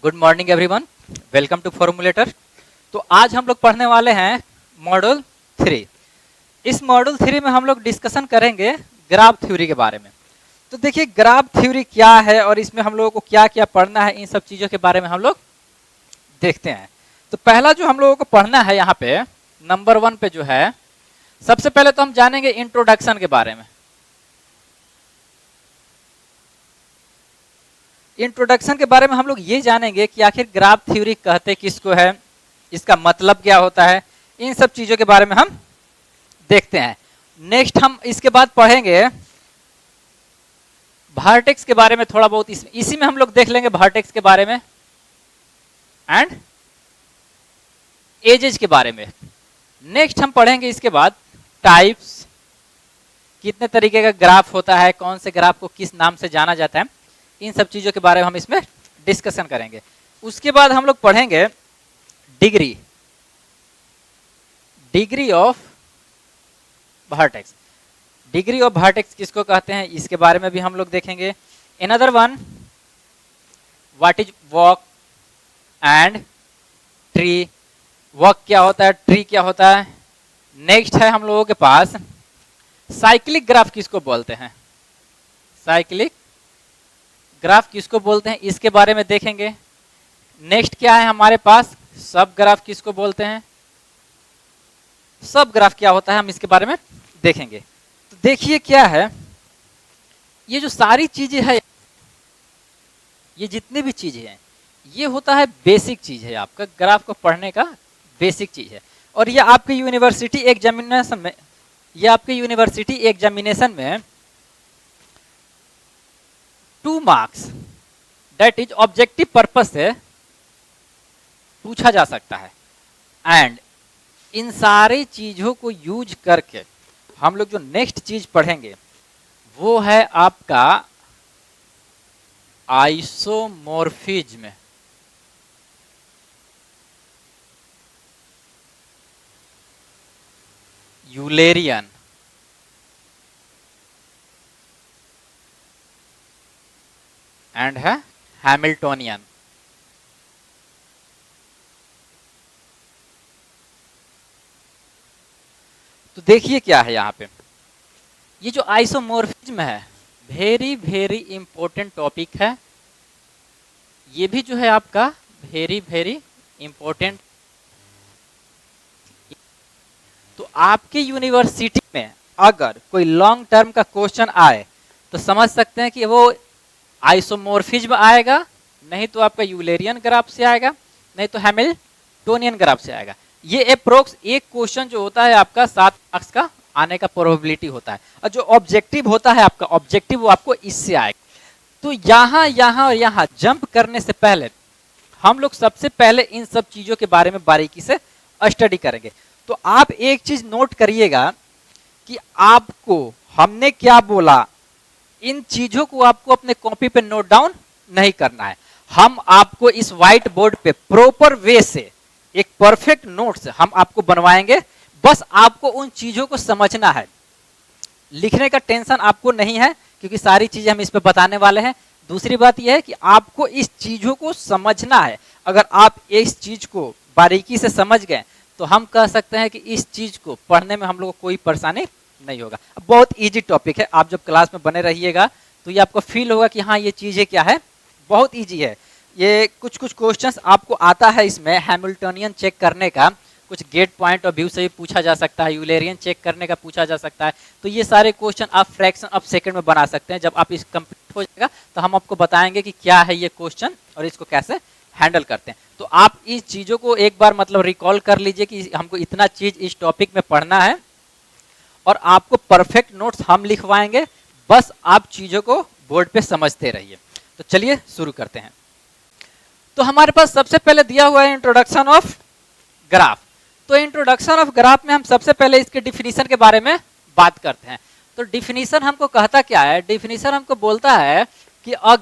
Good morning everyone, welcome to Formulator. तो आज हम लोग पढ़ने वाले हैं मॉड्यूल 3। इस मॉड्यूल 3 में हम लोग डिस्कशन करेंगे ग्राफ थ्योरी के बारे में। तो देखिए ग्राफ थ्योरी क्या है और इसमें हम लोगों को क्या क्या पढ़ना है, इन सब चीज़ों के बारे में हम लोग देखते हैं। तो पहला जो हम लोगों को पढ़ना है यहाँ पे नंबर 1 पे जो है, सबसे पहले तो हम जानेंगे इंट्रोडक्शन के बारे में। इंट्रोडक्शन के बारे में हम लोग ये जानेंगे कि आखिर ग्राफ थ्योरी कहते किसको है, इसका मतलब क्या होता है, इन सब चीजों के बारे में हम देखते हैं। नेक्स्ट हम इसके बाद पढ़ेंगे वर्टेक्स के बारे में थोड़ा बहुत, इसी में हम लोग देख लेंगे वर्टेक्स के बारे में एंड एजेस के बारे में। नेक्स्ट हम पढ़ेंगे इसके बाद टाइप्स, कितने तरीके का ग्राफ होता है, कौन से ग्राफ को किस नाम से जाना जाता है, इन सब चीजों के बारे में हम इसमें डिस्कशन करेंगे। उसके बाद हम लोग पढ़ेंगे degree of vertex. Degree of vertex किसको कहते हैं, इसके बारे में भी हम लोग देखेंगे। Another one, what is walk and tree, walk क्या होता है, ट्री क्या होता है। नेक्स्ट है हम लोगों के पास साइक्लिक ग्राफ किसको बोलते हैं, साइक्लिक ग्राफ किसको बोलते हैं, इसके बारे में देखेंगे। नेक्स्ट क्या है हमारे पास, सब ग्राफ किसको बोलते हैं, सब ग्राफ क्या होता है, हम इसके बारे में देखेंगे। तो देखिए क्या है, ये जो सारी चीजें है, ये जितनी भी चीजें हैं, ये होता है बेसिक चीज है, आपका ग्राफ को पढ़ने का बेसिक चीज है। और ये आपके यूनिवर्सिटी एग्जामिनेशन में, में 2 marks that is objective purpose से पूछा जा सकता है। एंड इन सारी चीजों को यूज करके हम लोग जो नेक्स्ट चीज पढ़ेंगे वो है आपका आइसोमॉर्फिज्म। यूलेरियन एंड है हैमिल्टोनियन। तो देखिए क्या है यहाँ पे, ये जो आइसोमॉर्फिज्म है वेरी वेरी इंपॉर्टेंट टॉपिक है। ये भी जो है आपका वेरी वेरी इंपॉर्टेंट। तो आपके यूनिवर्सिटी में अगर कोई लॉन्ग टर्म का क्वेश्चन आए तो समझ सकते हैं कि वो आइसोमॉर्फिज्म आएगा, नहीं तो आपका यूलेरियन ग्राफ से आएगा, नहीं तो हैमिल्टोनियन ग्राफ से आएगा। ये अप्रोक्स एक क्वेश्चन जो होता है आपका 7 मार्क्स का आने का प्रोबेबिलिटी होता है। और जो ऑब्जेक्टिव होता है आपका, ऑब्जेक्टिव वो आपको इससे आएगा। तो यहाँ और यहाँ जंप करने से पहले हम लोग सबसे पहले इन सब चीजों के बारे में बारीकी से स्टडी करेंगे। तो आप एक चीज नोट करिएगा कि आपको हमने क्या बोला, इन चीजों को आपको अपने कॉपी पे नोट डाउन नहीं करना है। हम आपको इस व्हाइट बोर्ड पे प्रॉपर वे से एक परफेक्ट नोट्स हम आपको बनवाएंगे। बस आपको उन चीजों को समझना है, लिखने का टेंशन आपको नहीं है क्योंकि सारी चीजें हम इस पे बताने वाले हैं। दूसरी बात यह है कि आपको इस चीजों को समझना है। अगर आप इस चीज को बारीकी से समझ गए तो हम कह सकते हैं कि इस चीज को पढ़ने में हम लोग को कोई परेशानी नहीं होगा। बहुत इजी टॉपिक है, आप जब क्लास में बने रहिएगा तो ये आपको फील होगा कि हाँ ये चीजें क्या है, बहुत इजी है। ये कुछ क्वेश्चंस आपको आता है इसमें हैमिल्टोनियन चेक करने का, कुछ गेट पॉइंट ऑफ व्यू से भी पूछा जा सकता है, यूलेरियन चेक करने का पूछा जा सकता है। तो ये सारे क्वेश्चन आप फ्रैक्शन ऑफ सेकंड में बना सकते हैं। जब आप इस कंप्लीट हो जाएगा तो हम आपको बताएंगे कि क्या है ये क्वेश्चन और इसको कैसे हैंडल करते हैं। तो आप इस चीजों को एक बार मतलब रिकॉल कर लीजिए कि हमको इतना चीज इस टॉपिक में पढ़ना है और आपको परफेक्ट नोट्स हम लिखवाएंगे। बस आप चीजों को बोर्ड पे समझते रहिए। तो चलिए शुरू करते हैं। तो हमारे पास सबसे पहले दिया हुआ है इंट्रोडक्शन ऑफ ग्राफ। तो इंट्रोडक्शन ऑफ ग्राफ में हम सबसे पहले इसके डिफिनीशन के बारे में बात करते हैं। तो डिफिनीशन हमको कहता क्या है, डिफिनीशन हमको बोलता है कि a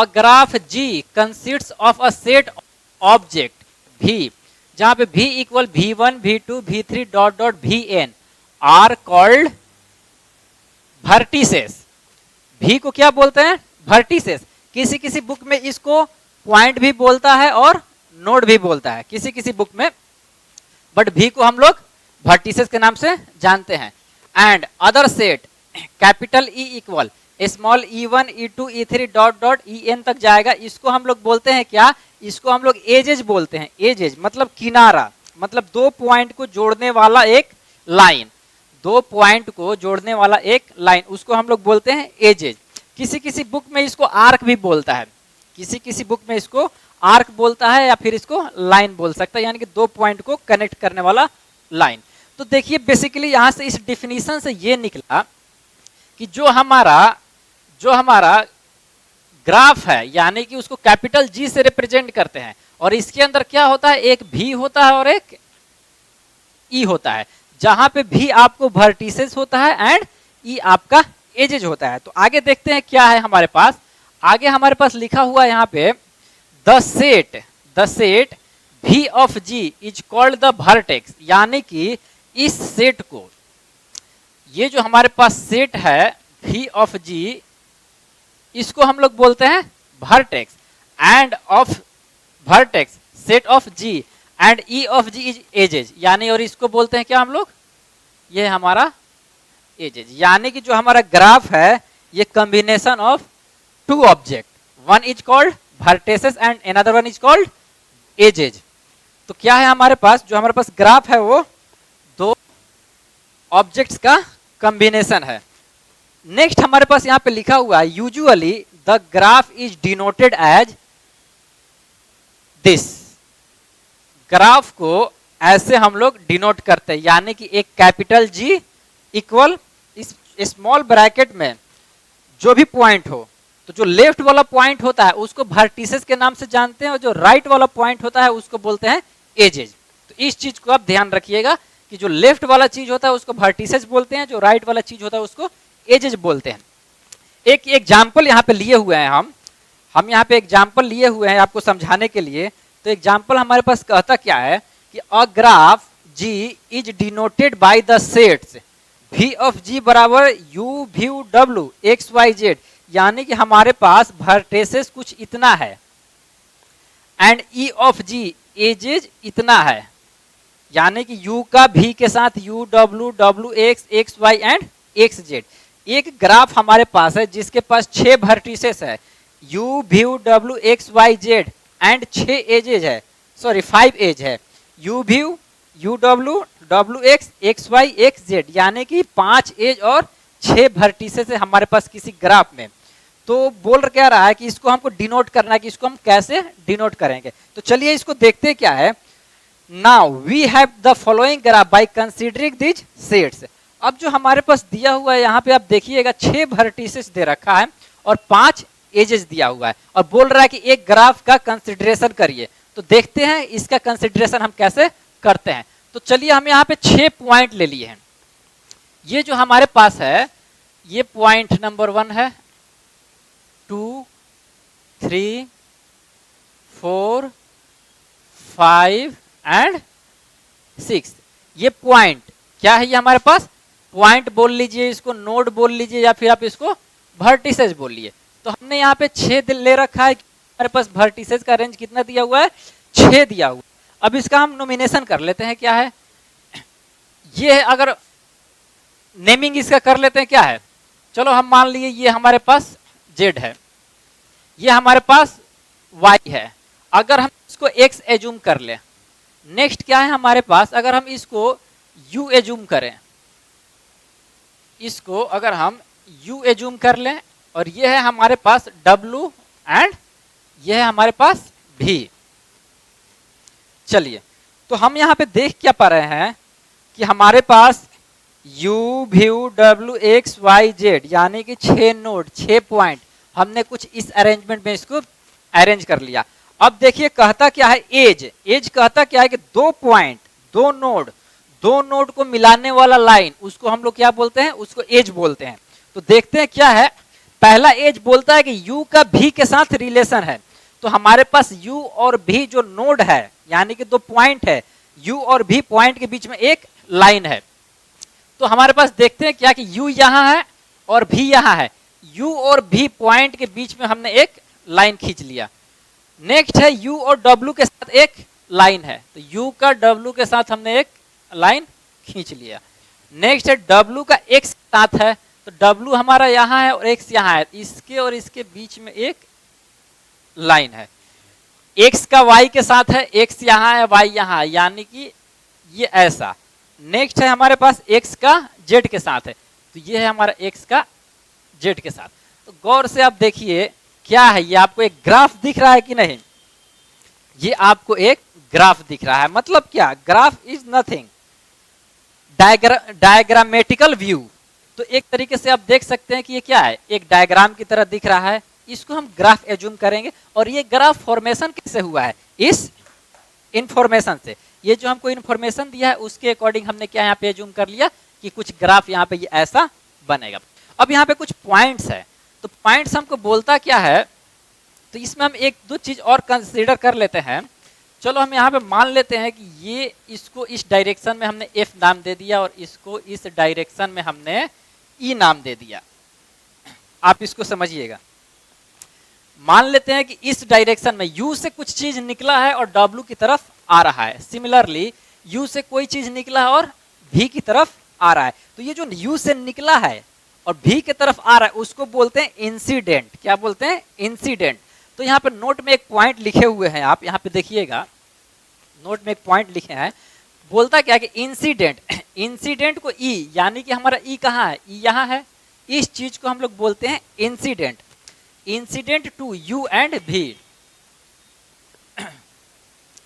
graph G consists of a set object V, जहां पे v equal v1 v2 v3 dot dot vn are called vertices. V को क्या बोलते हैं, वर्टिसेस। किसी किसी बुक में इसको पॉइंट भी बोलता है और नोड भी बोलता है किसी किसी बुक में, बट भी को हम लोग वर्टिसेस के नाम से जानते हैं। And other set capital E equal small e1 e2 e3 dot dot en तक जाएगा, इसको हम लोग बोलते हैं क्या, इसको हम लोग एजेज बोलते हैं। एजेज मतलब किनारा, मतलब दो पॉइंट को जोड़ने वाला एक लाइन, दो पॉइंट को जोड़ने वाला एक लाइन, उसको हम लोग बोलते हैं एजेज। किसी किसी बुक में इसको आर्क भी बोलता है, किसी किसी बुक में इसको आर्क बोलता है या फिर इसको लाइन बोल सकता है, यानी कि दो पॉइंट को कनेक्ट करने वाला लाइन। तो देखिए बेसिकली यहां से इस डिफिनीशन से ये निकला कि जो हमारा ग्राफ है, यानी कि उसको कैपिटल जी से रिप्रेजेंट करते हैं, और इसके अंदर क्या होता है, एक भी होता है और एक ई होता है, जहां पे भी आपको वर्टिसेस होता है एंड ई आपका एजेज होता है। तो आगे देखते हैं क्या है हमारे पास। आगे हमारे पास लिखा हुआ है यहाँ पे the set V of G is called the vertex, यानी कि इस सेट को, ये जो हमारे पास सेट है भी ऑफ जी, इसको हम लोग बोलते हैं vertex and of vertex set of G and E of G is edges, यानी और इसको बोलते हैं क्या हम लोग, ये हमारा एजेज। यानी कि जो हमारा ग्राफ है ये combination of two object, one is called vertices and another one is called edges. तो क्या है हमारे पास, जो हमारे पास ग्राफ है वो दो ऑब्जेक्ट्स का कॉम्बिनेशन है। नेक्स्ट हमारे पास यहां पे लिखा हुआ है usually the graph is denoted as this, graph को ऐसे हम लोग डिनोट करते हैं, यानी कि एक कैपिटल जी इक्वल इस स्मॉल ब्रैकेट में जो भी पॉइंट हो, तो जो लेफ्ट वाला पॉइंट होता है उसको वर्टिसेस के नाम से जानते हैं और जो राइट वाला पॉइंट होता है उसको बोलते हैं एजेज। तो इस चीज को आप ध्यान रखिएगा कि जो लेफ्ट वाला चीज होता है उसको वर्टिसेस बोलते हैं, जो राइट वाला चीज होता है उसको एजेज बोलते हैं। एक एग्जाम्पल यहाँ पे लिए हुए हैं हम यहाँ पे एग्जाम्पल लिए हुए हैं आपको समझाने के लिए। तो एग्जाम्पल हमारे पास कहता क्या है कि a graph ji is denoted by the sets v of g बराबर u view w x y z, यानी कि हमारे पास वर्टेसेस कुछ इतना है and e of g edges इतना है, यानी कि u का v के साथ u w w x x y and x z। एक ग्राफ हमारे पास है जिसके पास 6 वर्टिसेस है, u view w x y z and 6 edges है, सॉरी 5 एज है, u view u w w x x y x z, यानी कि 5 as और 6 वर्टिसेस है हमारे पास किसी ग्राफ में। तो बोल क्या रहा है कि इसको हमको डिनोट करना है कि इसको हम कैसे डिनोट करेंगे। तो चलिए इसको देखते क्या है। Now we have the following graph by considering this sets. अब जो हमारे पास दिया हुआ है यहाँ पे आप देखिएगा 6 वर्टिसेस दे रखा है और 5 एजेस दिया हुआ है और बोल रहा है कि एक ग्राफ का कंसिडरेशन करिए। तो देखते हैं इसका कंसिडरेशन हम कैसे करते हैं। तो चलिए हम यहाँ पे 6 पॉइंट ले लिए हैं। ये जो हमारे पास है ये पॉइंट नंबर 1 है, 2 3 4 5 एंड 6। ये पॉइंट क्या है, ये हमारे पास पॉइंट बोल लीजिए, इसको नोड बोल लीजिए या फिर आप इसको वर्टिसेस बोल लीजिए। तो हमने यहाँ पे 6 ले रखा है, हमारे पास वर्टिसेस का रेंज कितना दिया हुआ है, 6 दिया हुआ। अब इसका हम नोमिनेशन कर लेते हैं, क्या है ये, अगर नेमिंग इसका कर लेते हैं क्या है। चलो हम मान लिए ये हमारे पास z है, ये हमारे पास y है। अगर हम इसको x एज्यूम कर ले, नेक्स्ट क्या है हमारे पास, अगर हम इसको u एज्यूम करें, इसको अगर हम u एज्यूम कर लें, और ये है हमारे पास w एंड ये है हमारे पास v। चलिए तो हम यहाँ पे देख क्या पा रहे हैं कि हमारे पास u view w x y z, यानी कि 6 नोड 6 पॉइंट हमने कुछ इस अरेंजमेंट में इसको अरेंज कर लिया। अब देखिए कहता क्या है, एज कहता क्या है कि 2 पॉइंट 2 नोड को मिलाने वाला लाइन, उसको हम लोग क्या बोलते हैं, उसको एज बोलते हैं। तो देखते हैं क्या है। पहला एज बोलता है कि u का v के साथ रिलेशन है। तो हमारे पास u और v जो नोड है, यानी कि 2 पॉइंट है, u और v पॉइंट के बीच में एक लाइन है। तो हमारे पास देखते हैं क्या कि u यहां है और v यहां है, u और v पॉइंट के बीच में हमने एक लाइन खींच लिया। नेक्स्ट है u और w के साथ एक लाइन है, तो u का w के साथ हमने एक लाइन खींच लिया। नेक्स्ट है w का x के साथ है, तो w हमारा यहाँ है और x यहाँ है, इसके और इसके बीच में एक लाइन है। x का y के साथ है, x यहाँ है y यहाँ है, यानी कि ये ऐसा। नेक्स्ट है हमारे पास x का z के साथ है, तो ये है हमारा x का z के साथ। तो गौर से आप देखिए क्या है, ये आपको एक ग्राफ दिख रहा है कि नहीं? ये आपको एक ग्राफ दिख रहा है। मतलब क्या? Graph is nothing, diagrammatical view. तो एक तरीके से आप देख सकते हैं कि ये क्या है, एक डायग्राम की तरह दिख रहा है, इसको हम ग्राफ एज्यूम करेंगे। और ये ग्राफ फॉर्मेशन कैसे हुआ है? इस इंफॉर्मेशन से। ये जो हमको इंफॉर्मेशन दिया है उसके अकॉर्डिंग हमने क्या यहाँ पे एज्यूम कर लिया कि कुछ ग्राफ यहाँ पे ये ऐसा बनेगा। अब यहाँ पे कुछ पॉइंट्स है, तो पॉइंट्स हमको बोलता क्या है, तो इसमें हम एक दो चीज और कंसीडर कर लेते हैं। चलो हम यहाँ पे मान लेते हैं कि ये इसको इस डायरेक्शन में हमने F नाम दे दिया और इसको इस डायरेक्शन में हमने E नाम दे दिया। आप इसको समझिएगा। मान लेते हैं कि इस डायरेक्शन में U से कुछ चीज निकला है और W की तरफ आ रहा है। सिमिलरली U से कोई चीज निकला है और V की तरफ आ रहा है। तो ये जो U से निकला है और V की तरफ आ रहा है उसको बोलते हैं इंसिडेंट। क्या बोलते हैं? इंसिडेंट। तो यहाँ पे नोट में एक पॉइंट लिखे हुए हैं, आप यहाँ पे देखिएगा, नोट में एक पॉइंट लिखे हैं। बोलता क्या कि इंसिडेंट, इंसिडेंट को E, यानी कि हमारा E कहाँ है? E यहाँ है। इस चीज को हम लोग बोलते हैं incident. Incident to U and V।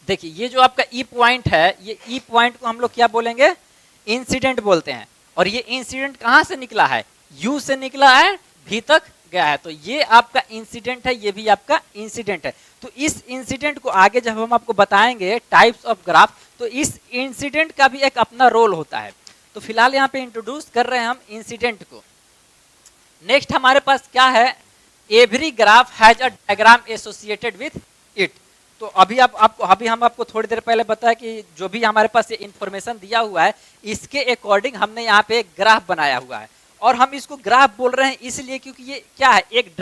देखिए ये जो आपका E पॉइंट है, ये E पॉइंट को हम लोग क्या बोलेंगे? इंसिडेंट बोलते हैं। और ये इंसिडेंट कहाँ से निकला है? U से निकला है, V तक गया है, तो ये आपका इंसिडेंट है, ये भी आपका इंसिडेंट है। तो इस इंसिडेंट को आगे जब हम आपको बताएंगे टाइप्स ऑफ ग्राफ, तो इस इंसिडेंट का भी एक अपना रोल होता है। तो फिलहाल यहाँ पे इंट्रोड्यूस कर रहे हैं हम इंसिडेंट को। नेक्स्ट हमारे पास क्या है? Every graph has a diagram associated with it. तो अभी हम आपको थोड़ी देर पहले बताया कि जो भी हमारे पास ये इंफॉर्मेशन दिया हुआ है इसके अकॉर्डिंग हमने यहाँ पे एक ग्राफ बनाया हुआ है। और हम इसको ग्राफ बोल रहे हैं इसलिए क्योंकि ये क्या है? एक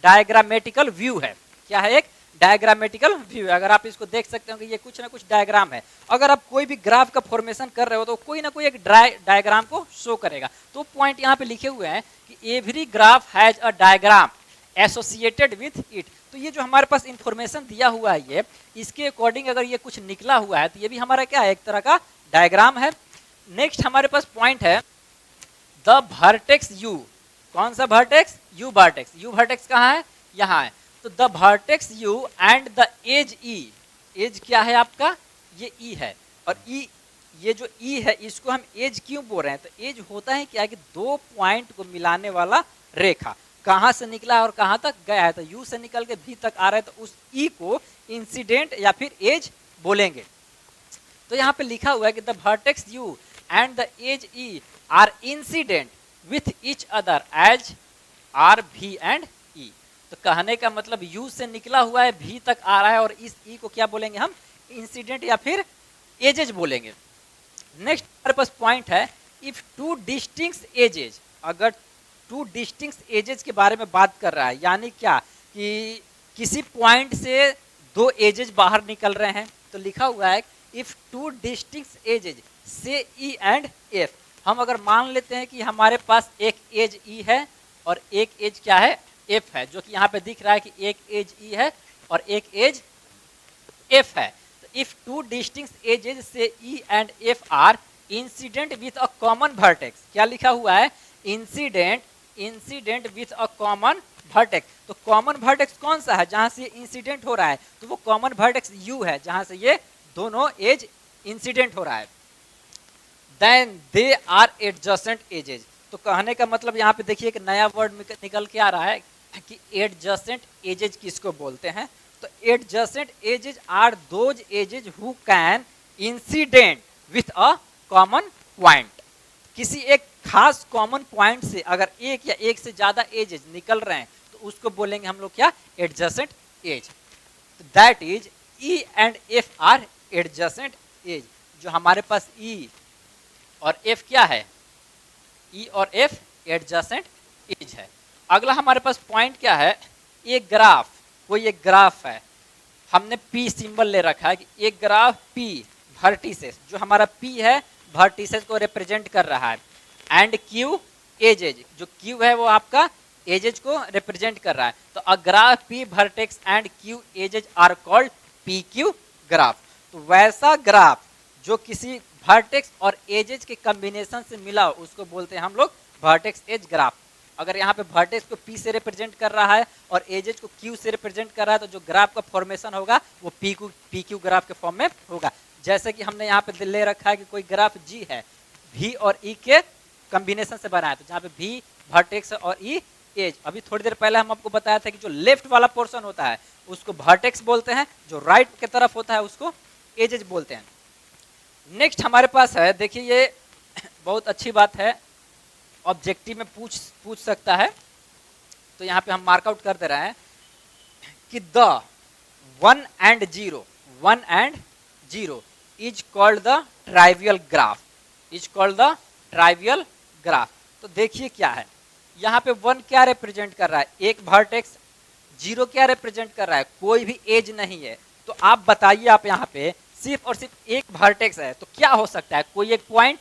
डायग्रामेटिकल व्यू है। क्या है? एक डायग्रामेटिकल व्यू है। अगर आप इसको देख सकते हो कि ये कुछ ना कुछ डायग्राम है। अगर आप कोई भी ग्राफ का फॉर्मेशन कर रहे हो तो कोई ना कोई एक डायग्राम को शो करेगा। तो पॉइंट यहाँ पे लिखे हुए हैं कि every graph has a diagram associated with it. तो ये जो हमारे पास इंफॉर्मेशन दिया हुआ है ये, इसके अकॉर्डिंग अगर ये कुछ निकला हुआ है तो ये भी हमारा क्या है? एक तरह का डायग्राम है। नेक्स्ट हमारे पास पॉइंट है द वर्टेक्स U। कौन सा vertex? U vertex. U vertex कहाँ है? यहाँ है। तो the vertex U and the edge E। Edge क्या है आपका? ये E है। और E, ये जो E है इसको हम एज क्यों बोल रहे हैं? तो एज होता है क्या कि दो पॉइंट को मिलाने वाला रेखा। कहाँ से निकला है और कहाँ तक गया है? तो U से निकल के V तक आ रहा है, तो उस E को इंसिडेंट या फिर एज बोलेंगे। तो यहाँ पे लिखा हुआ है कि the vertex U and the edge E are incident with each other edge are V and E। तो कहने का मतलब U से निकला हुआ है, V तक आ रहा है, और इस E को क्या बोलेंगे हम? इंसिडेंट या फिर एजेज बोलेंगे। नेक्स्ट हमारे पास पॉइंट है इफ टू डिस्टिंक्ट एजेज। अगर टू डिस्टिंक्ट एजेज के बारे में बात कर रहा है, यानी क्या कि किसी पॉइंट से दो एजेज बाहर निकल रहे हैं, तो लिखा हुआ है if two distinct edges say E and F। हम अगर मान लेते हैं कि हमारे पास एक एज E है और एक एज क्या है? F है, जो कि यहाँ पे दिख रहा है कि एक एज E है और एक एज F है। तो if two distinct edges say E and F are incident with a common vertex. क्या लिखा हुआ है? Incident with a common vertex. तो कॉमन वर्टेक्स कौन सा है जहां से इंसिडेंट हो रहा है? तो वो कॉमन वर्टेक्स U है, जहां से ये दोनों एज इंसिडेंट हो रहा है। Then they are adjacent edges. तो कहने का मतलब यहाँ पे देखिए एक नया वर्ड निकल के आ रहा है कि एडजेसेंट एजेज किसको बोलते हैं? तो adjacent edges are those edges who can incident with a common point. किसी एक खास कॉमन पॉइंट से अगर एक या एक से ज्यादा एजेज निकल रहे हैं तो उसको बोलेंगे हम लोग क्या? Adjacent edge. That is E and F are adjacent edge. जो हमारे पास E और F क्या है? E और F एडजेसेंट एज है। अगला हमारे पास पॉइंट क्या है? एक ग्राफ, कोई एक ग्राफ है, हमने P सिंबल ले रखा है कि एक ग्राफ P वर्टिसेस, जो हमारा P है वर्टिसेस को रिप्रेजेंट कर रहा है, एंड Q एजेज, जो Q है वो आपका एजेज को रिप्रेजेंट कर रहा है। तो a graph P vertex and Q edges are called PQ graph. तो वैसा ग्राफ जो किसी वर्टेक्स और एजेज के कॉम्बिनेशन से मिला हो उसको बोलते हैं हम लोग वर्टेक्स एज ग्राफ। अगर यहाँ पे वर्टेक्स को P से रिप्रेजेंट कर रहा है और एजेज को Q से रिप्रेजेंट कर रहा है, तो जो ग्राफ का फॉर्मेशन होगा वो PQ ग्राफ के फॉर्म में होगा। जैसे कि हमने यहाँ पे ले रखा है कि कोई ग्राफ G है, V और E के कॉम्बिनेशन से बना है, तो जहाँ पे V वर्टेक्स और E एज। अभी थोड़ी देर पहले हम आपको बताया था कि जो लेफ्ट वाला पोर्शन होता है उसको वर्टेक्स बोलते हैं, जो राइट की तरफ होता है उसको एजेज बोलते हैं। नेक्स्ट हमारे पास है, देखिए ये बहुत अच्छी बात है, ऑब्जेक्टिव में पूछ सकता है, तो यहाँ पे हम मार्कआउट कर दे रहे हैं कि the 1 and 0 is called the trivial graph, is called the trivial graph. तो देखिए क्या है, यहाँ पे 1 क्या रिप्रेजेंट कर रहा है, एक वर्टेक्स, 0 क्या रिप्रेजेंट कर रहा है, कोई भी एज नहीं है। तो आप बताइए, आप यहाँ पे सिर्फ और सिर्फ एक वर्टेक्स है, तो क्या हो सकता है, कोई एक पॉइंट,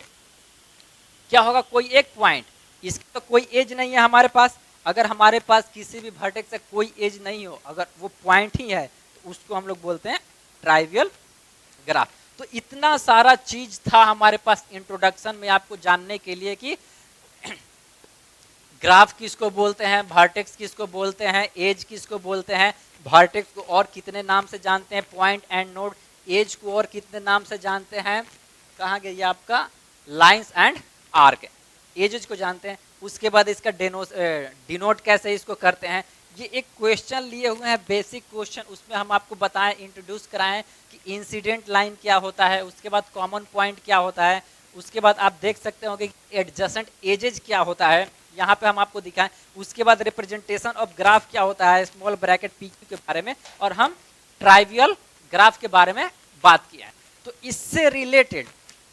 क्या होगा, कोई एक पॉइंट। इसकी तो कोई एज नहीं है हमारे पास। अगर हमारे पास किसी भी वर्टेक्स से कोई एज नहीं हो, अगर वो पॉइंट ही है, तो उसको हम लोग बोलते हैं ट्राइवियल ग्राफ। तो इतना सारा चीज था हमारे पास इंट्रोडक्शन में आपको जानने के लिए कि ग्राफ किसको बोलते हैं, वर्टेक्स किसको बोलते हैं, एज किसको बोलते हैं, वर्टेक्स को और कितने नाम से जानते हैं, पॉइंट एंड नोड, एज को और कितने नाम से जानते हैं, कहाँ गई आपका लाइंस एंड आर्क, एजेज को जानते हैं। उसके बाद इसका डिनोट कैसे इसको करते हैं, ये एक क्वेश्चन लिए हुए हैं, बेसिक क्वेश्चन, उसमें हम आपको बताएं, इंट्रोड्यूस कराएं कि इंसिडेंट लाइन क्या होता है, उसके बाद कॉमन पॉइंट क्या होता है, उसके बाद आप देख सकते होंगे कि एडजेसेंट एजेज क्या होता है, यहाँ पे हम आपको दिखाएं। उसके बाद रिप्रेजेंटेशन ऑफ ग्राफ क्या होता है, स्मॉल ब्रैकेट PQ के बारे में, और हम ट्राइवियल ग्राफ के बारे में बात किया है। तो इससे रिलेटेड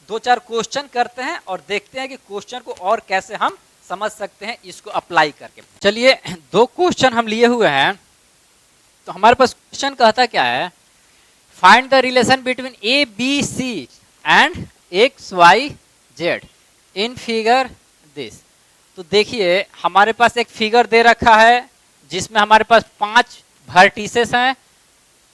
2-4 क्वेश्चन करते हैं और देखते हैं कि क्वेश्चन को और कैसे हम समझ सकते हैं इसको अप्लाई करके। चलिए 2 क्वेश्चन हम लिए हुए हैं। तो हमारे पास क्वेश्चन कहता क्या है, find the relation between ABC and XYZ in figure this. तो देखिए हमारे पास एक फिगर दे रखा है जिसमें हमारे पास 5 वर्टिसेस हैं,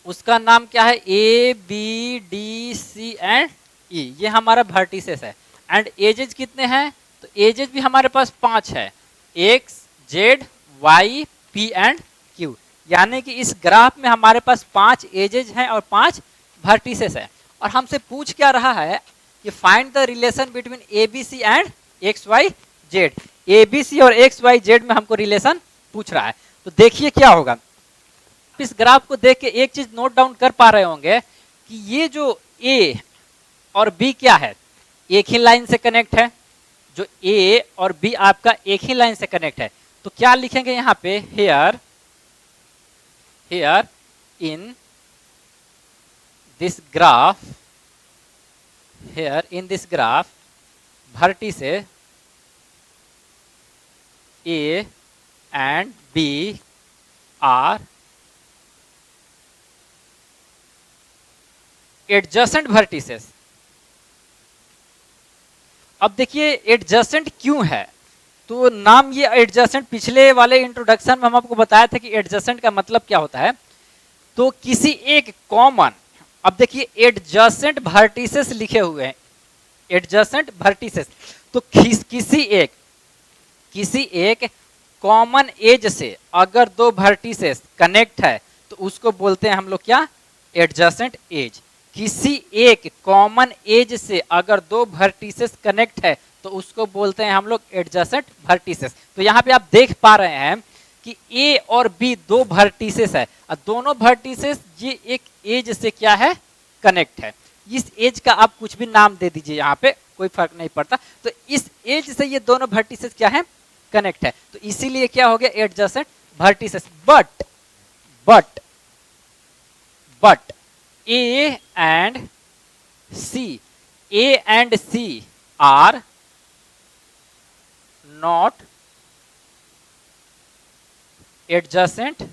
उसका नाम क्या है, ABDC एंड E, ये हमारा वर्टिसेस है। एंड एजेज कितने हैं, तो एजेज भी हमारे पास 5 है, X, Z, Y, P and Q। यानी कि इस ग्राफ में हमारे पास 5 एजेज हैं और 5 वर्टिसेस है। और हमसे पूछ क्या रहा है कि find the relation between ABC and XYZ। ABC और XYZ में हमको रिलेशन पूछ रहा है। तो देखिए क्या होगा, इस ग्राफ को देख के एक चीज नोट डाउन कर पा रहे होंगे कि ये जो A और B क्या है, एक ही लाइन से कनेक्ट है, जो A और B आपका एक ही लाइन से कनेक्ट है। तो क्या लिखेंगे यहाँ पे, here in this graph, vertices A and B are adjacent vertices। अब देखिए एडजेसेंट क्यों है, तो नाम ये एडजेसेंट, पिछले वाले इंट्रोडक्शन में हम आपको बताया था कि एडजेसेंट का मतलब क्या होता है। तो किसी एक कॉमन, अब देखिए एडजेसेंट वर्टिसेस लिखे हुए हैं, एडजेसेंट वर्टिसेस, तो किसी एक कॉमन एज से अगर 2 वर्टिसेस कनेक्ट है तो उसको बोलते हैं हम लोग क्या, एडजेसेंट एज। किसी एक कॉमन एज से अगर 2 वर्टिसेस कनेक्ट है तो उसको बोलते हैं हम लोग एडजेसेंट वर्टिसेस। तो यहाँ पे आप देख पा रहे हैं कि A और B 2 वर्टिसेस है, और दोनों वर्टिसेस ये एक एज से क्या है, कनेक्ट है। इस एज का आप कुछ भी नाम दे दीजिए, यहाँ पे कोई फर्क नहीं पड़ता। तो इस एज से ये दोनों वर्टिसेस क्या है, कनेक्ट है। तो इसीलिए क्या हो गया, adjacent vertices. But A and C are not adjacent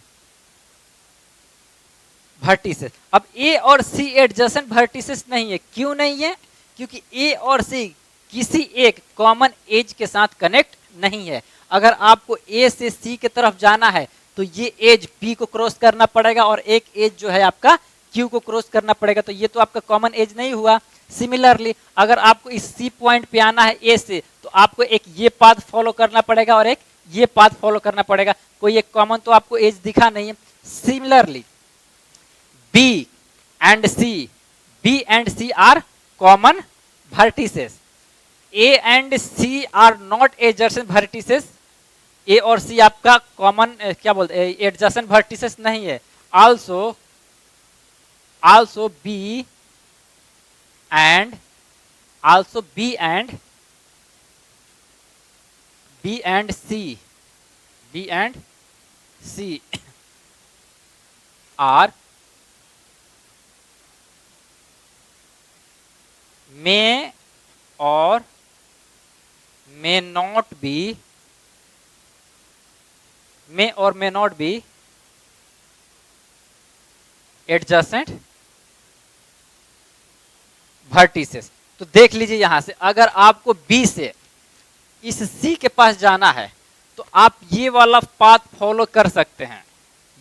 vertices. अब ए और सी एडजेसेंट वर्टिसेस नहीं है, क्यों नहीं है? क्योंकि ए और सी किसी एक कॉमन एज के साथ कनेक्ट नहीं है। अगर आपको ए से सी की तरफ जाना है तो ये एज पी को क्रॉस करना पड़ेगा और एक एज जो है आपका क्यू को क्रॉस करना पड़ेगा, तो ये तो आपका कॉमन एज नहीं हुआ। सिमिलरली अगर आपको इस सी पॉइंट पे आना है ए से, तो आपको एक ये पाथ फॉलो करना पड़ेगा और एक ये पाथ फॉलो करना पड़ेगा, कोई एक कॉमन तो आपको एज दिखा नहीं है। Similarly B and C are common vertices, A and C are not adjacent vertices. A और सी आपका कॉमन क्या बोलते हैं, एडजेसेंट वर्टिसेस नहीं है। Also B and C are may or may not be adjacent vertices। तो देख लीजिए यहां से, अगर आपको B से इस C के पास जाना है तो आप ये वाला पाथ फॉलो कर सकते हैं।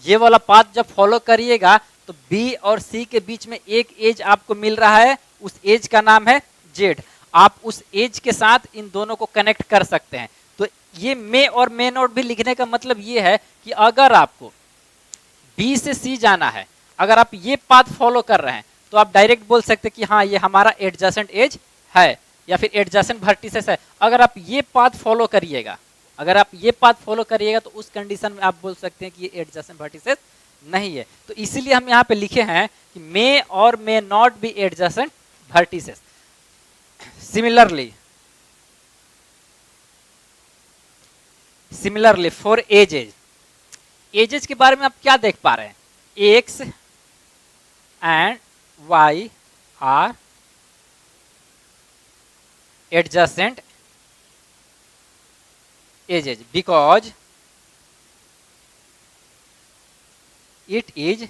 ये वाला पाथ जब फॉलो करिएगा तो B और C के बीच में एक एज आपको मिल रहा है, उस एज का नाम है Z। आप उस एज के साथ इन दोनों को कनेक्ट कर सकते हैं। तो ये मे और मे नॉट भी लिखने का मतलब ये है कि अगर आपको B से C जाना है, अगर आप ये पाथ फॉलो कर रहे हैं तो आप डायरेक्ट बोल सकते हैं कि हाँ ये हमारा एडजेसेंट एज है या फिर एडजेसेंट वर्टिसेस है। अगर आप ये पाथ फॉलो करिएगा तो उस कंडीशन में आप बोल सकते हैं कि ये एडजेसेंट वर्टिसेस नहीं है। तो इसीलिए हम यहाँ पे लिखे हैं कि मे और may not be adjacent vertices. Similarly for edges के बारे में आप क्या देख पा रहे हैं, X and Y are adjacent edges because it is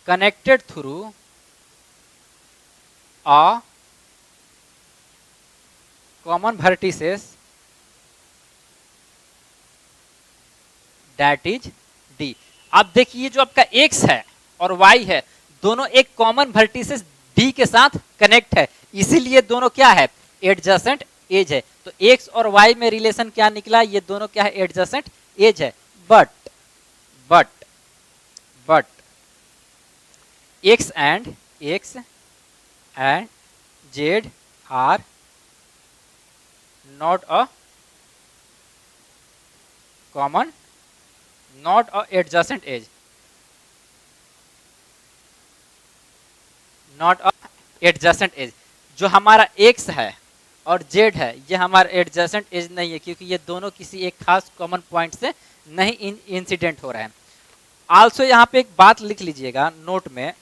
connected through a common vertices that is D। आप देखिए जो आपका x है और y है दोनों एक कॉमन वर्टिसेस D के साथ कनेक्ट है, इसीलिए दोनों क्या है, एडजेसेंट एज है। तो x और y में रिलेशन क्या निकला, ये दोनों क्या है, एडजेसेंट एज है। But x and z are not a common, not a adjacent edge, not a adjacent edge। जो हमारा x है और z है ये हमारा एडजेसेंट एज नहीं है, क्योंकि ये दोनों किसी एक खास कॉमन पॉइंट से नहीं इंसिडेंट हो रहा है। आल्सो यहाँ पे एक बात लिख लीजिएगा नोट में।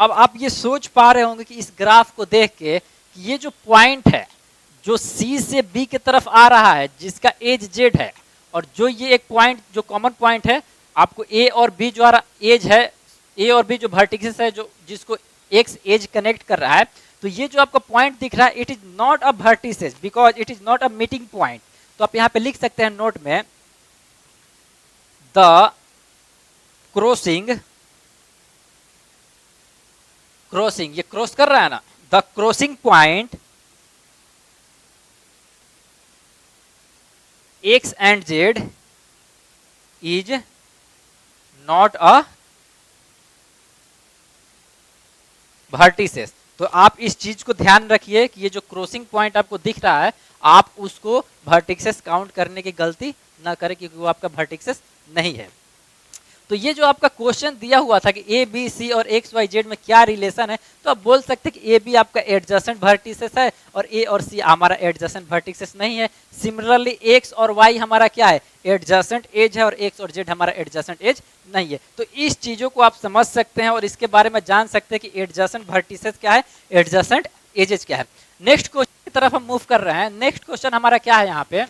अब आप ये सोच पा रहे होंगे कि इस ग्राफ को देख के कि ये जो पॉइंट है जो C से B की तरफ आ रहा है जिसका एज Z है, और जो ये एक पॉइंट जो कॉमन पॉइंट है आपको A और B जो एज है, A और B जो वर्टिसेस है जो जिसको X एज कनेक्ट कर रहा है, तो ये जो आपका पॉइंट दिख रहा है it is not a vertices because it is not a meeting point. तो आप यहाँ पे लिख सकते हैं नोट में, द क्रॉसिंग ये क्रॉस कर रहा है ना, the crossing point X and Z is not a vertices. तो आप इस चीज को ध्यान रखिए कि ये जो क्रॉसिंग पॉइंट आपको दिख रहा है आप उसको वर्टिसेस काउंट करने की गलती ना करें, क्योंकि वो आपका वर्टिसेस नहीं है। तो ये जो आपका क्वेश्चन दिया हुआ था कि ए बी सी और एक्स वाई जेड में क्या रिलेशन है, तो आप बोल सकते हैं कि ए बी आपका एडजेसेंट वर्टिसेस है और ए और सी हमारा एडजेसेंट वर्टिसेस नहीं है। सिमिलरली एक्स और वाई हमारा क्या है, एडजेसेंट एज है और एक्स और जेड हमारा एडजेसेंट एज नहीं है। तो इस चीजों को आप समझ सकते हैं और इसके बारे में जान सकते हैं कि एडजेसेंट वर्टिसेस क्या है, एडजेसेंट एजेस क्या है। नेक्स्ट क्वेश्चन की तरफ हम मूव कर रहे हैं। नेक्स्ट क्वेश्चन हमारा क्या है यहाँ पे,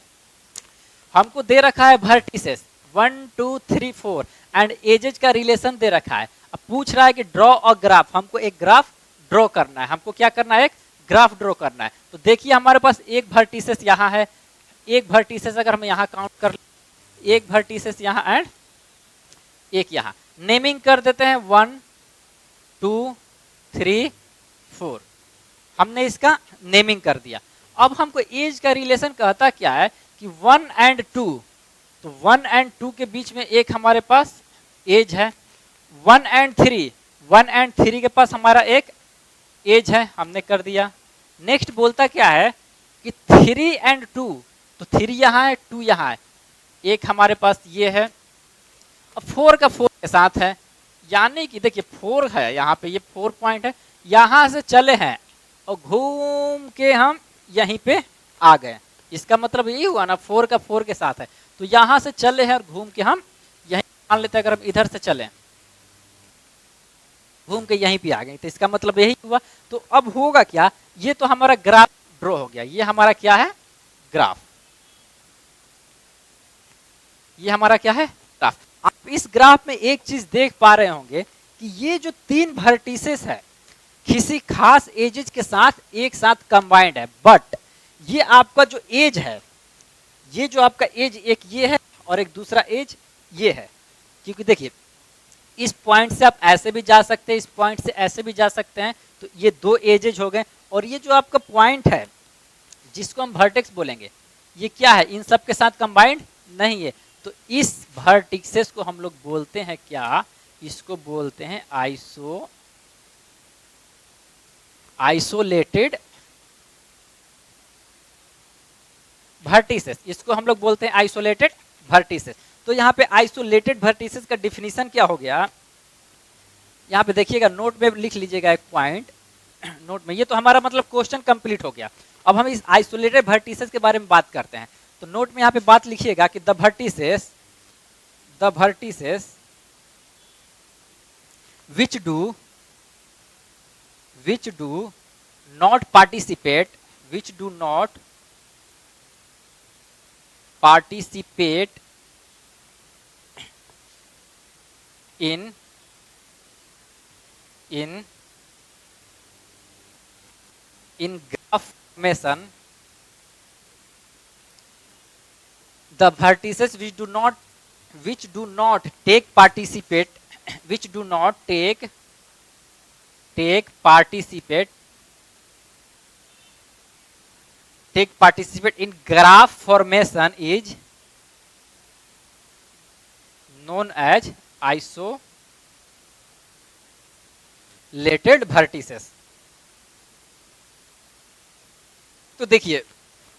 हमको दे रखा है वर्टिसेस 1 2 3 4 एंड एजेज का रिलेशन दे रखा है। अब पूछ रहा है कि ड्रॉ अ ग्राफ, हमको एक ग्राफ ड्रॉ करना है, हमको क्या करना है, एक ग्राफ ड्रॉ करना है। तो देखिए हमारे पास एक वर्टिसेस यहाँ है, एक वर्टिसेस अगर हम यहाँ काउंट कर, एक वर्टिसेस यहाँ एंड एक यहाँ, नेमिंग कर देते हैं 1 2 3 4, हमने इसका नेमिंग कर दिया। अब हमको एज का रिलेशन कहता क्या है कि 1 एंड 2, तो 1 एंड 2 के बीच में एक हमारे पास एज है, 1 एंड 3, 1 एंड 3 के पास हमारा एक एज है, हमने कर दिया। नेक्स्ट बोलता क्या है कि 3 एंड 2, तो 3 यहाँ है 2 यहाँ है, एक हमारे पास ये है। अब 4 का 4 के साथ है, यानी कि देखिए 4 है यहाँ पे, ये 4 पॉइंट है, यहाँ से चले हैं और घूम के हम यहीं पे आ गए। इसका मतलब यही हुआ ना, 4 का 4 के साथ है, तो यहाँ से चले हैं और घूम के हम यहीं, मान लेते हैं अगर हम इधर से चले घूम के यहीं पे आ गए, तो इसका मतलब यही हुआ। तो अब होगा क्या, ये तो हमारा ग्राफ ड्रॉ हो गया, ये हमारा क्या है, ग्राफ, ये हमारा क्या है, ग्राफ। आप इस ग्राफ में एक चीज देख पा रहे होंगे कि ये जो 3 वर्टिसेस है किसी खास एजेज के साथ एक साथ कंबाइंड है, बट ये आपका जो एज है, ये जो आपका एज एक ये है और एक दूसरा एज ये है, क्योंकि देखिए इस पॉइंट से आप ऐसे भी जा सकते हैं, इस पॉइंट से ऐसे भी जा सकते हैं, तो ये 2 एजेज हो गए। और ये जो आपका पॉइंट है जिसको हम वर्टेक्स बोलेंगे, ये क्या है, इन सब के साथ कंबाइंड नहीं है, तो इस वर्टिसेस को हम लोग बोलते हैं क्या, इसको बोलते हैं आइसोलेटेड वर्टिसेस, इसको हम लोग बोलते हैं आइसोलेटेड वर्टिसेस। तो यहाँ पे आइसोलेटेड वर्टिसेस का डिफिनीशन क्या हो गया, यहाँ पे देखिएगा, नोट में लिख लीजिएगा एक पॉइंट नोट में, ये तो हमारा मतलब क्वेश्चन कंप्लीट हो गया। अब हम इस आइसोलेटेड वर्टिसेस के बारे में बात करते हैं, तो नोट में यहाँ पे बात लिखिएगा कि the vertices which do not participate in graph formation, the vertices which do not participate in graph formation is known as isolated vertices। तो देखिए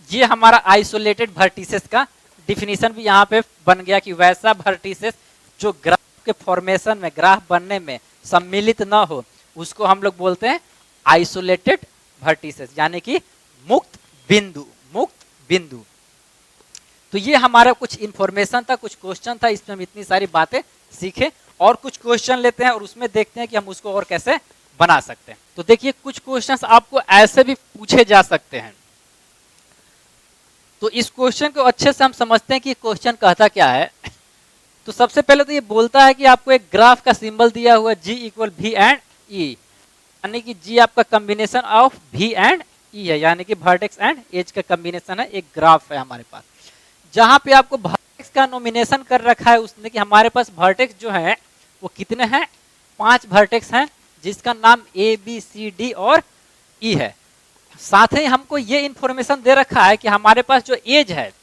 ये हमारा आइसोलेटेड वर्टिसेस का डिफिनीशन भी यहाँ पे बन गया कि वैसा वर्टिसेस जो ग्राफ के फॉर्मेशन में, ग्राफ बनने में सम्मिलित ना हो, उसको हम लोग बोलते हैं आइसोलेटेड वर्टिसेस, यानी कि मुक्त बिंदु। तो ये हमारा कुछ इंफॉर्मेशन था, कुछ क्वेश्चन था, इसमें हम इतनी सारी बातें सीखे, और कुछ क्वेश्चन लेते हैं और उसमें देखते हैं कि हम उसको और कैसे बना सकते हैं। तो देखिए कुछ क्वेश्चंस आपको ऐसे भी पूछे जा सकते हैं, तो इस क्वेश्चन को अच्छे से हम समझते हैं कि क्वेश्चन कहता क्या है। तो सबसे पहले तो ये बोलता है कि आपको एक ग्राफ का सिंबल दिया हुआ G = V एंड E, यानी कि G आपका combination of V and E है, यानी कि वर्टेक्स एंड एज का कॉम्बिनेशन है, एक ग्राफ है हमारे पास, जहां पे आपको वर्टेक्स का नॉमिनेशन कर रखा है उसने कि हमारे पास वर्टेक्स जो है वो कितने हैं, 5 वर्टेक्स हैं, जिसका नाम A B C D और E है। साथ ही हमको ये इंफॉर्मेशन दे रखा है कि हमारे पास जो एज है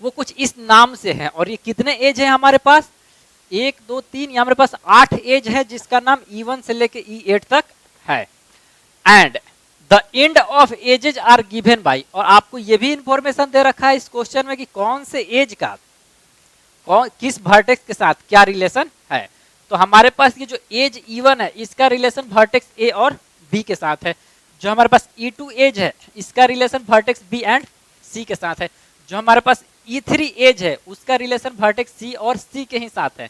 वो कुछ इस नाम से है, और ये कितने एज है हमारे पास, 1 2 3, हमारे पास 8 एज है, जिसका नाम E1 से लेके E8 तक है। And the end of edges are given by, और आपको ये भी इंफॉर्मेशन दे रखा है इस क्वेश्चन में कि कौन से एज का किस वर्टेक्स के साथ क्या रिलेशन है। तो हमारे पास ये जो एज E1 है इसका रिलेशन वर्टेक्स A और B के साथ है, जो हमारे पास E2 एज है इसका relation vertex B and C के साथ है, जो हमारे पास E3 एज है उसका रिलेशन वर्टेक्स C और C के ही साथ है,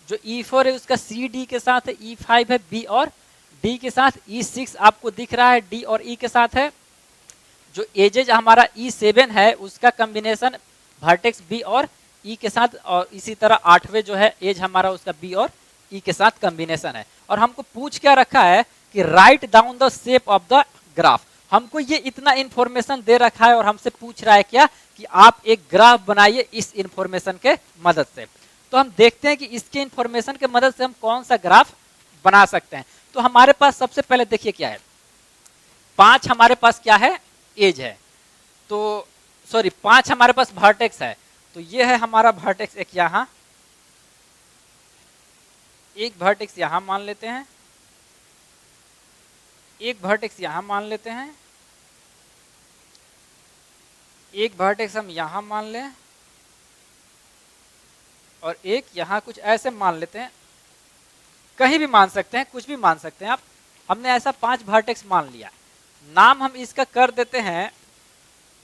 जो E4 है उसका C D के साथ है, E5 है B और D के साथ, E6 आपको दिख रहा है D और E के साथ है, जो एजेज हमारा E7 है उसका कॉम्बिनेशन वर्टेक्स बी और ई के साथ, और इसी तरह 8वें जो है एज हमारा उसका बी और ई के साथ कॉम्बिनेशन है। और हमको पूछ क्या रखा है कि write down the shape of the graph. हमको ये इतना इंफॉर्मेशन दे रखा है और हमसे पूछ रहा है क्या कि आप एक ग्राफ बनाइए इस इंफॉर्मेशन के मदद से। तो हम देखते हैं कि इसके इंफॉर्मेशन के मदद से हम कौन सा ग्राफ बना सकते हैं। तो हमारे पास सबसे पहले देखिए क्या है, 5 हमारे पास क्या है, एज है। तो सॉरी 5 हमारे पास वर्टेक्स है। तो ये है हमारा वर्टेक्स एक यहां, एक वर्टेक्स यहां मान लेते हैं, एक वर्टेक्स यहां मान लेते हैं, एक वर्टेक्स हम यहां मान लें, और एक यहां कुछ ऐसे मान लेते हैं। कहीं भी मान सकते हैं, कुछ भी मान सकते हैं आप। हमने ऐसा 5 वर्टेक्स मान लिया। नाम हम इसका कर देते हैं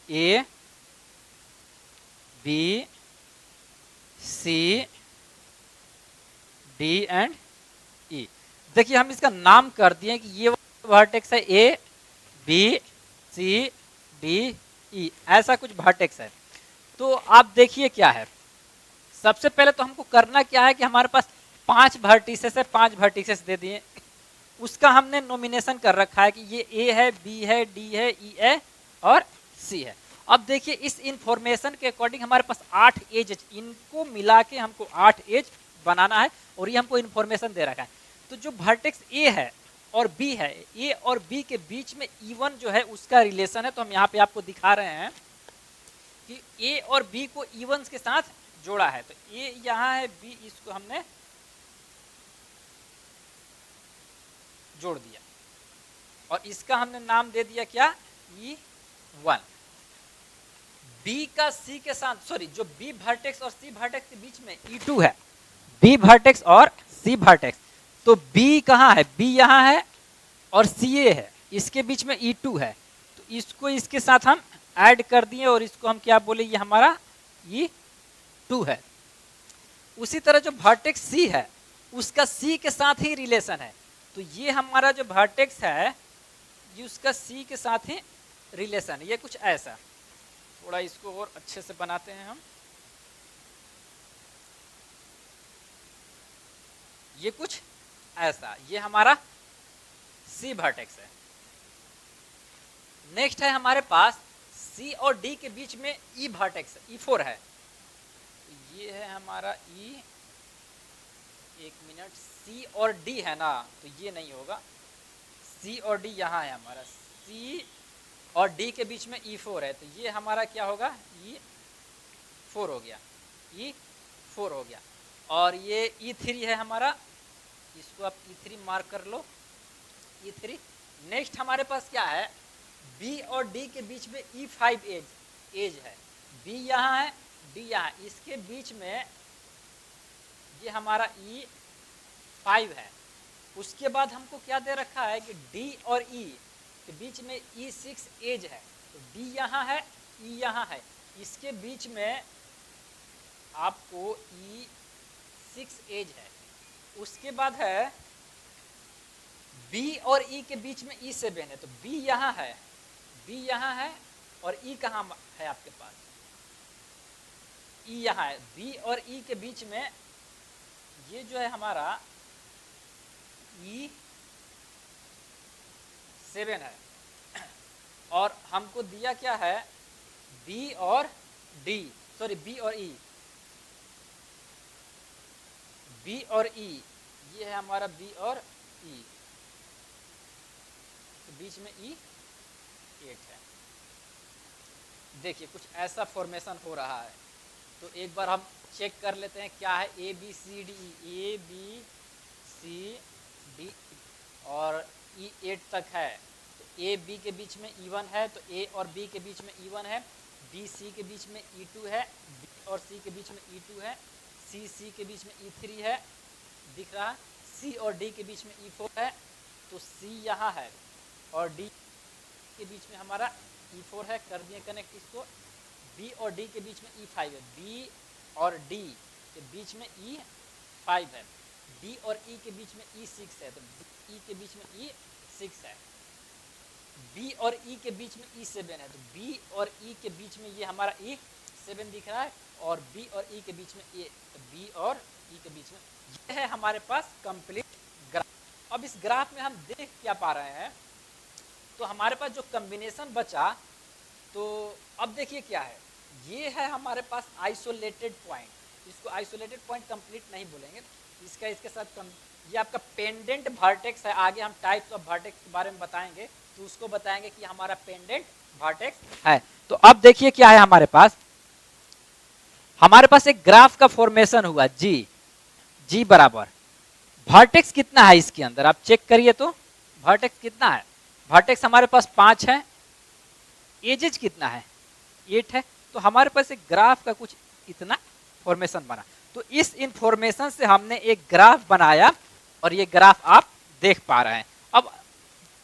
A B C D and E. देखिए हम इसका नाम कर दिए कि ये वर्टेक्स है A B C D E, ऐसा कुछ वर्टेक्स है। तो आप देखिए क्या है, सबसे पहले तो हमको करना क्या है कि हमारे पास 5 वर्टिसेस है, 5 वर्टिसेस दे दिए, उसका हमने नॉमिनेशन कर रखा है कि ये ए है, बी है, डी है, ई है और सी है। अब देखिए इस इंफॉर्मेशन के अकॉर्डिंग हमारे पास 8 एज, इनको मिला के हमको 8 एज बनाना है और ये हमको इंफॉर्मेशन दे रखा है। तो जो वर्टेक्स ए है और बी है, ए और बी के बीच में इवन जो है उसका रिलेशन है। तो हम यहाँ पे आपको दिखा रहे हैं कि ए और बी को इवन्स के साथ जोड़ा है। तो ए यहाँ है, बी इसको हमने जोड़ दिया और इसका हमने नाम दे दिया क्या, E1। बी का सी के साथ, सॉरी जो बी वर्टेक्स और सी वर्टेक्स के बीच में E2 है, बी वर्टेक्स और सी वर्टेक्स। तो बी कहाँ है, बी यहाँ है और सी ए है, इसके बीच में E2 है। तो इसको इसके साथ हम ऐड कर दिए और इसको हम क्या बोले, ये हमारा E2 है। उसी तरह जो वर्टेक्स सी है उसका सी के साथ ही रिलेशन है। तो ये हमारा जो वर्टेक्स है ये उसका सी के साथ ही रिलेशन है। ये कुछ ऐसा, थोड़ा इसको और अच्छे से बनाते हैं हम। ये कुछ ऐसा, ये हमारा सी वर्टेक्स है। नेक्स्ट है हमारे पास सी और डी के बीच में ई वर्टेक्स, E4 है। ये है हमारा ई, एक मिनट, सी और डी है ना, तो ये नहीं होगा, सी और डी यहाँ है हमारा, सी और डी के बीच में E4 है। तो ये हमारा क्या होगा, E4 हो गया, E4 हो गया। और ये E3 है हमारा, इसको आप E3 मार्क कर लो, E3। नेक्स्ट हमारे पास क्या है, बी और डी के बीच में E5 एज है। बी यहाँ है, डी यहाँ, इसके बीच में ये हमारा E5 है। उसके बाद हमको क्या दे रखा है कि डी और ई के बीच में E6 एज है। तो डी यहाँ है, ई यहाँ है, इसके बीच में आपको E6 एज है। उसके बाद है बी और ई के बीच में E7 है। तो बी यहाँ है, बी यहाँ है और ई कहाँ है आपके पास, ई यहाँ है। बी और ई के बीच में ये जो है हमारा E7 है। और हमको दिया क्या है, बी और डी, सॉरी बी और ई, बी और ई, ये है हमारा बी और ई, तो बीच में E8 है। देखिए कुछ ऐसा फॉर्मेशन हो रहा है। तो एक बार हम चेक कर लेते हैं क्या है, A B C D, A B C D और E8 तक है। तो ए बी के बीच में E1 है, तो ए और बी के बीच में E1 है, बी सी के बीच में E2 है, बी और सी के बीच में E2 है, सी के बीच में E3 है, दिख रहा, सी और डी के बीच में E4 है। तो सी यहाँ है और डी के बीच में हमारा E4 है, कर दिए कनेक्ट इसको। बी और डी के बीच में E5 है, बी और डी के बीच में E5 है, बी और ई के बीच में E6 है, तो ई के बीच में E6 है, बी और ई के बीच में E7 है, तो बी और ई के बीच में ये हमारा E7 7 दिख रहा है और बी और ई के बीच में ए, बी और ई के बीच में ये है हमारे पास कंप्लीट ग्राफ। अब इस ग्राफ में हम देख क्या पा रहे हैं, तो हमारे पास जो कॉम्बिनेशन बचा, तो अब देखिए क्या है, ये है हमारे पास आइसोलेटेड पॉइंट, इसको आइसोलेटेड पॉइंट कंप्लीट नहीं बोलेंगे, इसका इसके साथ ये आपका पेंडेंट वर्टेक्स है। आगे हम टाइप्स ऑफ वर्टेक्स के बारे में बताएंगे, तो उसको बताएंगे कि हमारा पेंडेंट वर्टेक्स है। तो अब देखिए क्या है हमारे पास एक ग्राफ का फॉर्मेशन हुआ जी बराबर वर्टेक्स कितना है इसके अंदर, आप चेक करिए तो वर्टेक्स कितना है। वर्टेक्स हमारे पास 5 है, एजेज कितना है 8 है। तो हमारे पास एक ग्राफ का कुछ इतना फॉर्मेशन बना। तो इस इंफॉर्मेशन से हमने एक ग्राफ बनाया और ये ग्राफ आप देख पा रहे हैं। अब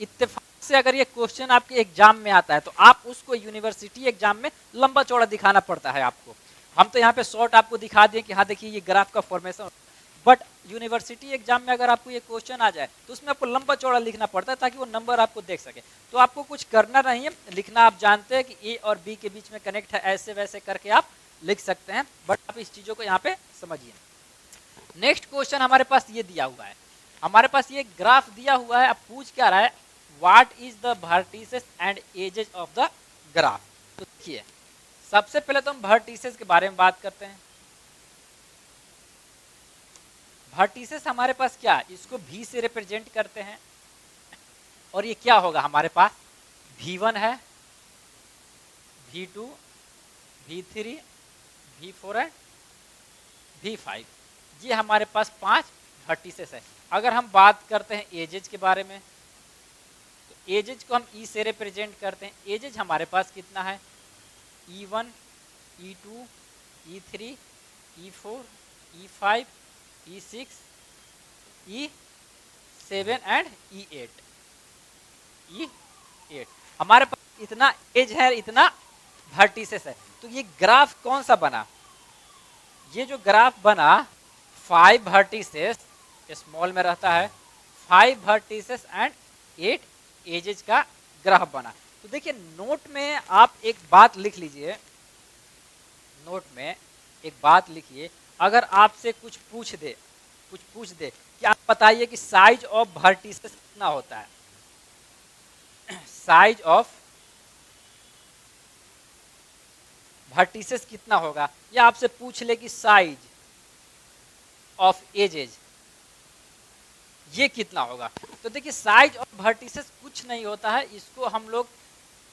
इत्तेफाक से अगर ये क्वेश्चन आपके एग्जाम में आता है तो आप उसको यूनिवर्सिटी एग्जाम में लंबा चौड़ा दिखाना पड़ता है आपको। हम तो यहाँ पे शॉर्ट आपको दिखा दें कि हाँ देखिए ये ग्राफ का फॉर्मेशन, बट यूनिवर्सिटी एग्जाम में अगर आपको ये क्वेश्चन आ जाए तो उसमें आपको लंबा चौड़ा लिखना पड़ता है ताकि वो नंबर आपको देख सके। तो आपको कुछ करना नहीं है, लिखना आप जानते हैं कि ए और बी के बीच में कनेक्ट है, ऐसे वैसे करके आप लिख सकते हैं, बट आप इस चीजों को यहाँ पे समझिए। नेक्स्ट क्वेश्चन हमारे पास ये दिया हुआ है, हमारे पास ये ग्राफ दिया हुआ है। अब पूछ क्या रहा है, what is the vertices and edges of the graph. तो देखिए सबसे पहले तो हम वर्टिसेस के बारे में बात करते हैं। वर्टिसेस हमारे पास क्या, इसको V से रिप्रेजेंट करते हैं और ये क्या होगा हमारे पास V1 है, V2, V3, V4 and V5, ये हमारे पास 5 वर्टिसेस है। अगर हम बात करते हैं एजेज के बारे में, तो एजेज को हम E से रिप्रेजेंट करते हैं। एजेज हमारे पास कितना है, E1, E2, E3, E4, E5, E6, E7 and E8। E8 हमारे पास इतना एज है, इतना वर्टिसेस है। तो ये ग्राफ कौन सा बना, ये जो ग्राफ बना 5 वर्टिसेस स्मॉल में रहता है, 5 वर्टिसेस एंड 8 एजेस का ग्राफ बना। तो देखिए नोट में आप एक बात लिख लीजिए, नोट में एक बात लिखिए, अगर आपसे कुछ पूछ दे कि आप बताइए कि साइज ऑफ वर्टिसेस कितना होता है, साइज ऑफ वर्टिसेस कितना होगा, या आपसे पूछ ले कि साइज ऑफ एजेज ये कितना होगा। तो देखिए साइज ऑफ वर्टिसेस कुछ नहीं होता है, इसको हम लोग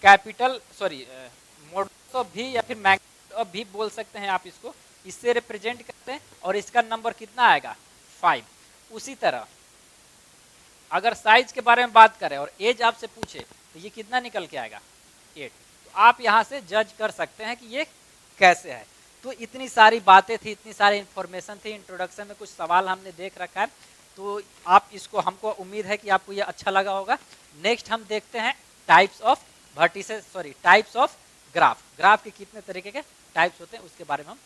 कैपिटल मॉडुलस ऑफ भी या फिर मैग्नीट्यूड ऑफ भी बोल सकते हैं, आप इसको इससे रिप्रेजेंट करते हैं और इसका नंबर कितना आएगा 5। उसी तरह अगर साइज के बारे में बात करें और एज आपसे पूछे तो ये कितना निकल के आएगा 8। तो आप यहाँ से जज कर सकते हैं कि ये कैसे है। तो इतनी सारी बातें थी, इतनी सारी इंफॉर्मेशन थी, इंट्रोडक्शन में कुछ सवाल हमने देख रखा है, तो आप इसको, हमको उम्मीद है कि आपको ये अच्छा लगा होगा। नेक्स्ट हम देखते हैं types of vertices, types of graph के कितने तरीके के टाइप्स होते हैं उसके बारे में हम